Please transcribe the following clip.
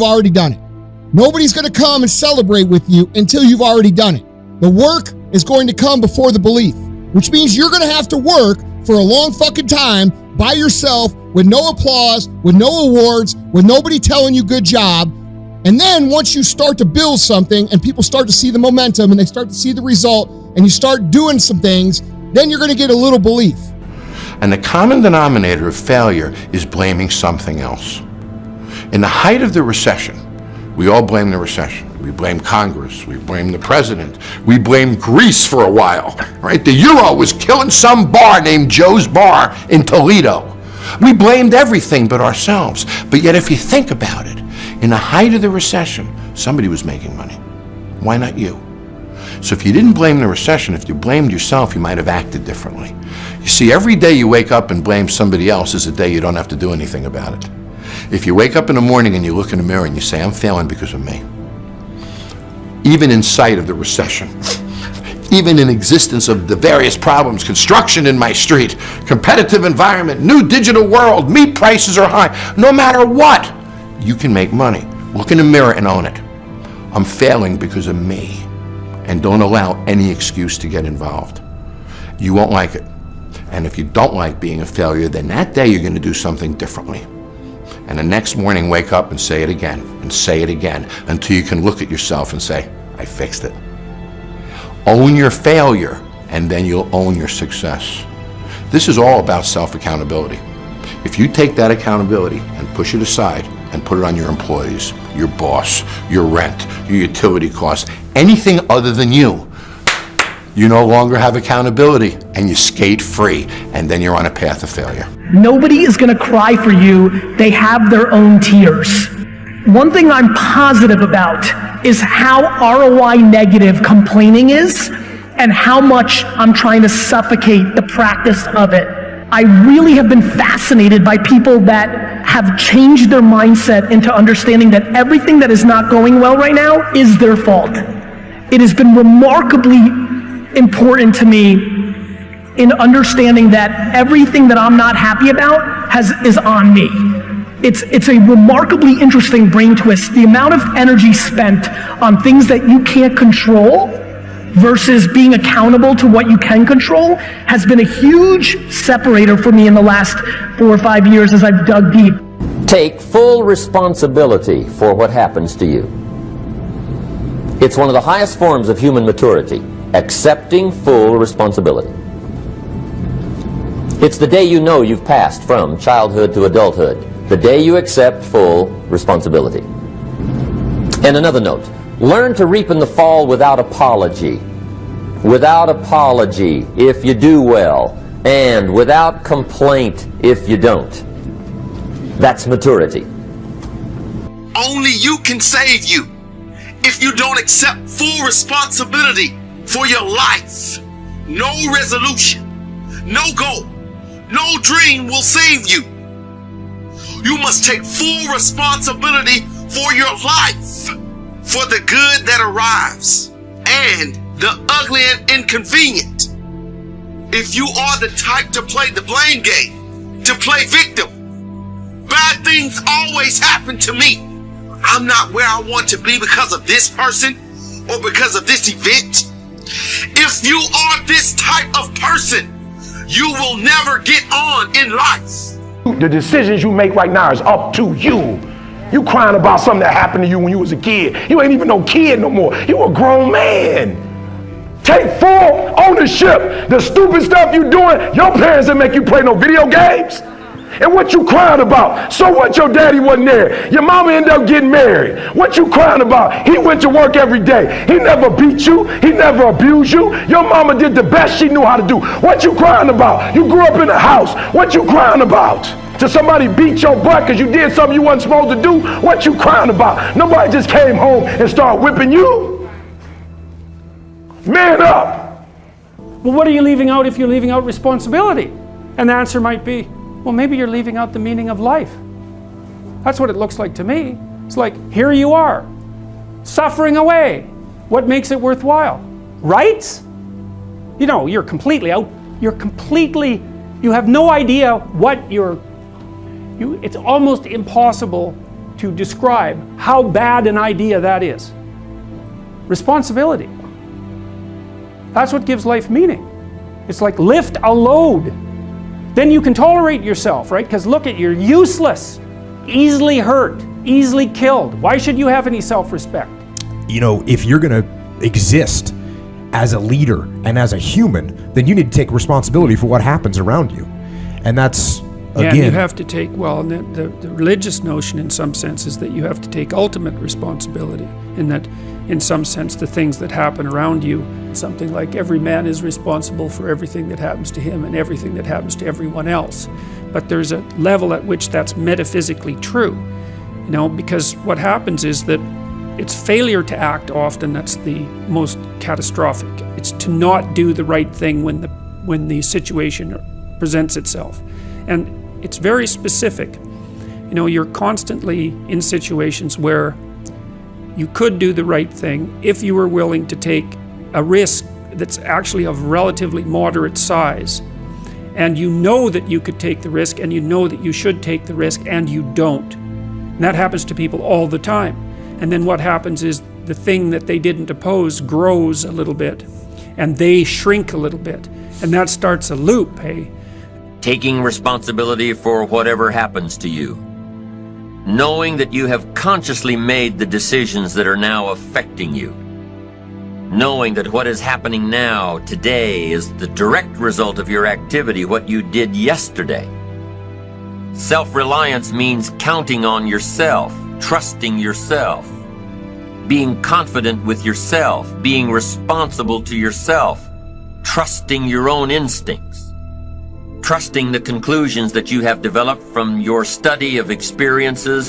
already done it. Nobody's going to come and celebrate with you until you've already done it. The work is going to come before the belief, which means you're going to have to work for a long fucking time by yourself with no applause, with no awards, with nobody telling you good job. And then once you start to build something and people start to see the momentum and they start to see the result and you start doing some things, then you're going to get a little belief. And the common denominator of failure is blaming something else. In the height of the recession, we all blame the recession. We blame Congress, we blame the president, we blame Greece for a while, right? The euro was killing some bar named Joe's Bar in Toledo. We blamed everything but ourselves. But yet if you think about it, in the height of the recession, somebody was making money. Why not you? So if you didn't blame the recession, if you blamed yourself, you might have acted differently. You see, every day you wake up and blame somebody else is a day you don't have to do anything about it. If you wake up in the morning and you look in the mirror and you say, I'm failing because of me, even in sight of the recession, even in existence of the various problems, construction in my street, competitive environment, new digital world, meat prices are high, no matter what, you can make money. Look in the mirror and own it. I'm failing because of me. And don't allow any excuse to get involved. You won't like it. And if you don't like being a failure, then that day you're going to do something differently. And the next morning, wake up and say it again, and say it again, until you can look at yourself and say, I fixed it. Own your failure, and then you'll own your success. This is all about self-accountability. If you take that accountability and push it aside and put it on your employees, your boss, your rent, your utility costs, anything other than you no longer have accountability and you skate free, and then you're on a path of failure. Nobody is going to cry for you. They have their own tears. One thing I'm positive about is how ROI negative complaining is and how much I'm trying to suffocate the practice of it. I really have been fascinated by people that have changed their mindset into understanding that everything that is not going well right now is their fault. It has been remarkably important to me in understanding that everything that I'm not happy about is on me. It's a remarkably interesting brain twist. The amount of energy spent on things that you can't control versus being accountable to what you can control has been a huge separator for me in the last 4 or 5 years as I've dug deep. Take full responsibility for what happens to you. It's one of the highest forms of human maturity, accepting full responsibility. It's the day you know you've passed from childhood to adulthood, the day you accept full responsibility. And another note, learn to reap in the fall without apology. Without apology if you do well, and without complaint if you don't. That's maturity. Only you can save you. If you don't accept full responsibility for your life, no resolution, no goal, no dream will save you. You must take full responsibility for your life, for the good that arrives and the ugly and inconvenient. If you are the type to play the blame game, to play victim, bad things always happen to me. I'm not where I want to be because of this person or because of this event. If you are this type of person, you will never get on in life. The decisions you make right now is up to you. You crying about something that happened to you when you was a kid. You ain't even no kid no more. You a grown man. Take full ownership. The stupid stuff you doing, your parents didn't make you play no video games. And what you crying about? So what, your daddy wasn't there? Your mama ended up getting married. What you crying about? He went to work every day. He never beat you. He never abused you. Your mama did the best she knew how to do. What you crying about? You grew up in a house. What you crying about? Till somebody beat your butt because you did something you wasn't supposed to do? What you crying about? Nobody just came home and started whipping you. Man up. Well, what are you leaving out if you're leaving out responsibility? And the answer might be, well, maybe you're leaving out the meaning of life. That's what it looks like to me. It's like, here you are, suffering away. What makes it worthwhile? Right? You know, you're completely out. You have no idea what it's almost impossible to describe how bad an idea that is. Responsibility. That's what gives life meaning. It's like lift a load. Then you can tolerate yourself, right? Because look at, you're useless, easily hurt, easily killed. Why should you have any self-respect? You know, if you're going to exist as a leader and as a human, then you need to take responsibility for what happens around you. And that's, again... Yeah, you have to take, well, the religious notion in some sense is that you have to take ultimate responsibility, in that, in some sense, the things that happen around you, something like every man is responsible for everything that happens to him and everything that happens to everyone else. But there's a level at which that's metaphysically true, you know, because what happens is that it's failure to act often that's the most catastrophic. It's to not do the right thing when the situation presents itself. And it's very specific. You know, you're constantly in situations where you could do the right thing if you were willing to take a risk that's actually of relatively moderate size. And you know that you could take the risk, and you know that you should take the risk, and you don't. And that happens to people all the time. And then what happens is the thing that they didn't oppose grows a little bit, and they shrink a little bit. And that starts a loop, hey? Taking responsibility for whatever happens to you. Knowing that you have consciously made the decisions that are now affecting you. Knowing that what is happening now, today, is the direct result of your activity, what you did yesterday. Self-reliance means counting on yourself, trusting yourself, being confident with yourself, being responsible to yourself, trusting your own instincts, trusting the conclusions that you have developed from your study of experiences